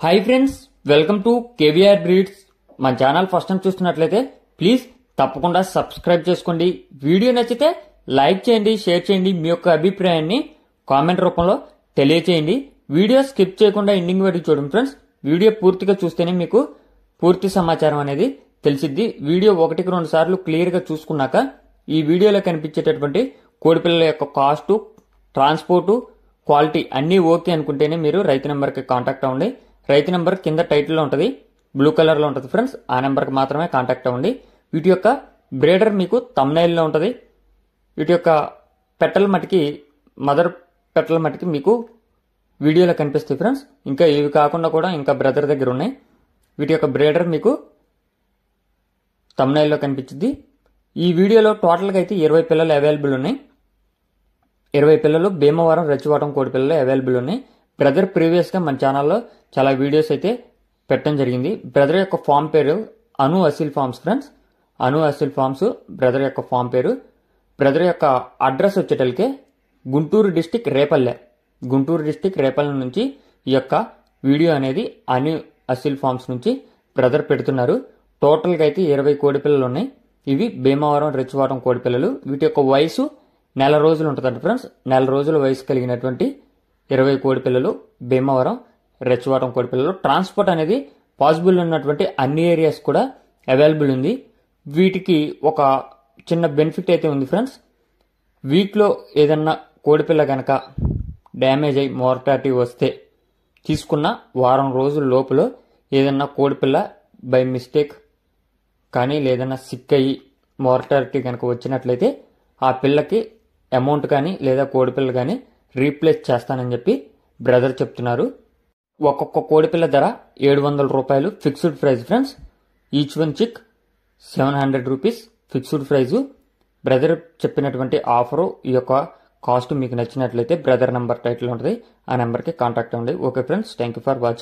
Hi friends, welcome to KVR breeds. మన channel first time చూస్తున్నట్లయితే please తప్పకుండా సబ్స్క్రైబ్ చేసుకోండి. వీడియో నచ్చితే లైక్ చేయండి, షేర్ చేయండి. మీ యొక్క అభిప్రాయాన్ని కామెంట్ రూపంలో తెలియచేయండి. వీడియో స్కిప్ చేయకుండా ఎండింగ్ వరకు చూడండి ఫ్రెండ్స్. వీడియో పూర్తిగా చూస్తేనే మీకు పూర్తి సమాచారం అనేది తెలిసిద్ది. వీడియో 1-2 సార్లు క్లియర్ గా చూసుకున్నాక ఈ వీడియోలో కనిపించేటటువంటి కోడిపిల్లల యొక్క కాస్ట్, ట్రాన్స్పోర్ట్, క్వాలిటీ అన్నీ ఓకే అనుకుంటేనే మీరు రైతు నెంబర్కి కాంటాక్ట్ అవ్వండి. రైతు నెంబర్ కింద టైటిల్లో ఉంటుంది, బ్లూ కలర్లో ఉంటుంది ఫ్రెండ్స్. ఆ నెంబర్కి మాత్రమే కాంటాక్ట్ అవ్వండి. వీటి యొక్క బ్రీడర్ మీకు తమ్నైల్లో ఉంటుంది. వీటి యొక్క పెట్టల మటుకి, మదర్ పెట్టల మటుకి మీకు వీడియోలో కనిపిస్తాయి ఫ్రెండ్స్. ఇంకా ఇవి కాకుండా కూడా ఇంకా బ్రదర్ దగ్గర ఉన్నాయి. వీటి యొక్క బ్రీడర్ మీకు తమ్నైల్లో కనిపించింది. ఈ వీడియోలో టోటల్గా అయితే 20 పిల్లలు అవైలబుల్ ఉన్నాయి. 20 పిల్లలు భీమవరం రెచ్చివాటం కోడి పిల్లలు అవైలబుల్ ఉన్నాయి. బ్రదర్ ప్రీవియస్గా మన ఛానల్లో చాలా వీడియోస్ అయితే పెట్టడం జరిగింది. బ్రదర్ యొక్క ఫామ్ పేరు Anu Aseel farms friends. Anu Aseel farms brother యొక్క ఫామ్ పేరు. బ్రదర్ యొక్క అడ్రస్ వచ్చేటల్కే గుంటూరు డిస్టిక్ రేపల్లె. గుంటూరు డిస్టిక్ రేపల్లె నుంచి ఈ యొక్క వీడియో అనేది అను అసిల్ ఫార్మ్స్ నుంచి బ్రదర్ పెడుతున్నారు. టోటల్గా అయితే 20 కోడి పిల్లలు ఉన్నాయి. ఇవి భీమవరం రెచ్చివాటం కోడి పిల్లలు. వీటి యొక్క వయసు 1 రోజులు ఉంటుందంట ఫ్రెండ్స్. 1 రోజుల వయసు కలిగినటువంటి 20 కోడి పిల్లలు భీమవరం రెచ్చివాటం కోడి పిల్లలు. ట్రాన్స్పోర్ట్ అనేది పాసిబుల్ ఉన్నటువంటి అన్ని ఏరియాస్ కూడా అవైలబుల్ ఉంది. వీటికి ఒక చిన్న బెనిఫిట్ అయితే ఉంది ఫ్రెండ్స్. వీక్లో ఏదన్నా కోడిపిల్ల కనుక డ్యామేజ్ అయ్యి మోర్టాలిటీ వస్తే తీసుకున్న వారం రోజుల లోపల ఏదన్నా కోడిపిల్ల బై మిస్టేక్ కానీ లేదన్నా సిక్ అయ్యి మోర్టాలిటీ కనుక వచ్చినట్లయితే ఆ పిల్లకి అమౌంట్ కానీ లేదా కోడిపిల్ల కానీ రీప్లేస్ చేస్తానని చెప్పి బ్రదర్ చెప్తున్నారు. ఒక్కొక్క కోడిపిల్ల ధర 700 రూపాయలు fixed price friends. Each one chick 700 rupees fixed price. Brother చెప్పినటువంటి ఆఫరు, ఈ యొక్క కాస్ట్ మీకు నచ్చినట్లయితే బ్రదర్ నెంబర్ టైటిల్ ఉంటుంది, ఆ నెంబర్కి కాంటాక్ట్ అవ్వండి. Okay friends, thank you for watching.